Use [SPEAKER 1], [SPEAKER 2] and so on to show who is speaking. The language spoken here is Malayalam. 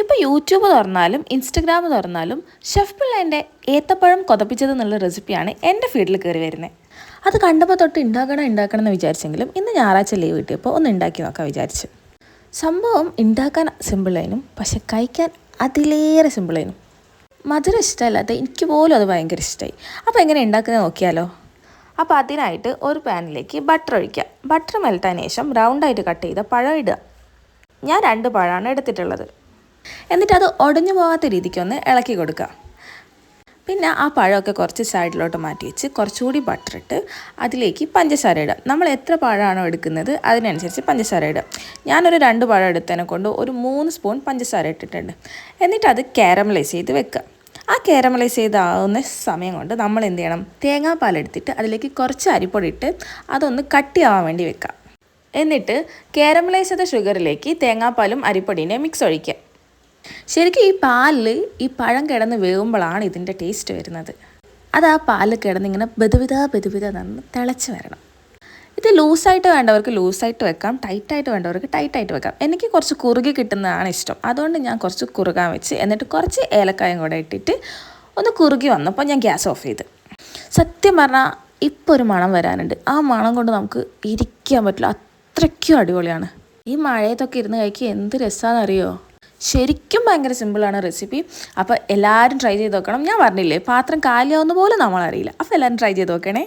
[SPEAKER 1] ഇപ്പോൾ യൂട്യൂബ് തുറന്നാലും ഇൻസ്റ്റഗ്രാം തുറന്നാലും ഷെഫ് പിള്ളേൻ്റെ ഏത്തപ്പഴം കൊതപ്പിച്ചത് എന്നുള്ള റെസിപ്പിയാണ് എൻ്റെ ഫീഡിൽ കയറി വരുന്നത്. അത് കണ്ടപ്പോൾ തൊട്ട് ഉണ്ടാക്കണം എന്ന് വിചാരിച്ചെങ്കിലും ഇന്ന് ഞായറാഴ്ച ലീവ് കിട്ടിയപ്പോൾ ഒന്ന് ഉണ്ടാക്കി നോക്കാൻ വിചാരിച്ചു. സംഭവം ഉണ്ടാക്കാൻ സിമ്പിളായിരുന്നു, പക്ഷെ കഴിക്കാൻ അതിലേറെ സിമ്പിളായിരുന്നു. മധുരം ഇഷ്ടമല്ലാത്ത എനിക്ക് പോലും അത് ഭയങ്കര ഇഷ്ടമായി. അപ്പോൾ എങ്ങനെ ഉണ്ടാക്കുന്നത് നോക്കിയാലോ. അപ്പോൾ അതിനായിട്ട് ഒരു പാനിലേക്ക് ബട്ടർ ഒഴിക്കുക. ബട്ടർ മെൽറ്റാൻ ശേഷം റൗണ്ടായിട്ട് കട്ട് ചെയ്ത പഴം ഇടുക. ഞാൻ 2 പഴമാണ് എടുത്തിട്ടുള്ളത്. എന്നിട്ട് അത് ഉടഞ്ഞു പോകാത്ത രീതിക്ക് ഒന്ന് ഇളക്കി കൊടുക്കുക. പിന്നെ ആ പഴമൊക്കെ കുറച്ച് സൈഡിലോട്ട് മാറ്റി വെച്ച് കുറച്ചുകൂടി ബട്ടർ ഇട്ട് അതിലേക്ക് പഞ്ചസാര ഇടുക. നമ്മൾ എത്ര പഴമാണോ എടുക്കുന്നത് അതിനനുസരിച്ച് പഞ്ചസാര ഇടുക. ഞാനൊരു 2 പഴം എടുത്തതിനെ കൊണ്ട് ഒരു 3 സ്പൂൺ പഞ്ചസാര ഇട്ടിട്ടുണ്ട്. എന്നിട്ട് അത് കാരമലൈസ് ചെയ്ത് വെക്കുക. ആ കാരമലൈസ് ചെയ്താവുന്ന സമയം കൊണ്ട് നമ്മൾ എന്ത് ചെയ്യണം, തേങ്ങാപ്പാൽ എടുത്തിട്ട് അതിലേക്ക് കുറച്ച് അരിപ്പൊടി ഇട്ട് അതൊന്ന് കട്ടിയാവാൻ വേണ്ടി വെക്കുക. എന്നിട്ട് കാരമലൈസ് ചെയ്ത ഷുഗറിലേക്ക് തേങ്ങാപ്പാലും അരിപ്പൊടിനെ മിക്സ് ഒഴിക്കുക. ശരിക്കും ഈ പാലിൽ ഈ പഴം കിടന്ന് വേകുമ്പോഴാണ് ഇതിൻ്റെ ടേസ്റ്റ് വരുന്നത്. അത് ആ പാലിൽ കിടന്നിങ്ങനെ ബെതുബിത നിന്ന് തിളച്ച് വരണം. ഇത് ലൂസായിട്ട് വേണ്ടവർക്ക് ലൂസായിട്ട് വെക്കാം, ടൈറ്റായിട്ട് വേണ്ടവർക്ക് ടൈറ്റായിട്ട് വെക്കാം. എനിക്ക് കുറച്ച് കുറുകി കിട്ടുന്നതാണ് ഇഷ്ടം. അതുകൊണ്ട് ഞാൻ കുറച്ച് കുറുകാൻ വെച്ച് എന്നിട്ട് കുറച്ച് ഏലക്കായും കൂടെ ഇട്ടിട്ട് ഒന്ന് കുറുകി വന്നപ്പോൾ ഞാൻ ഗ്യാസ് ഓഫ് ചെയ്ത്. സത്യം പറഞ്ഞാൽ ഇപ്പോൾ ഒരു മണം വരാനുണ്ട്. ആ മണം കൊണ്ട് നമുക്ക് ഇരിക്കാൻ പറ്റില്ല, അത്രയ്ക്കും അടിപൊളിയാണ്. ഈ മഴയത്തൊക്കെ ഇരുന്ന് കഴിക്കുക എന്ത് രസമാണെന്നറിയോ. ശരിക്കും ഭയങ്കര സിമ്പിളാണ് റെസിപ്പി. അപ്പോൾ എല്ലാവരും ട്രൈ ചെയ്ത് നോക്കണം. ഞാൻ പറഞ്ഞില്ലേ, പാത്രം കാലിയാവുന്ന പോലും നമ്മളറിയില്ല. അപ്പോൾ എല്ലാവരും ട്രൈ ചെയ്ത് നോക്കണേ.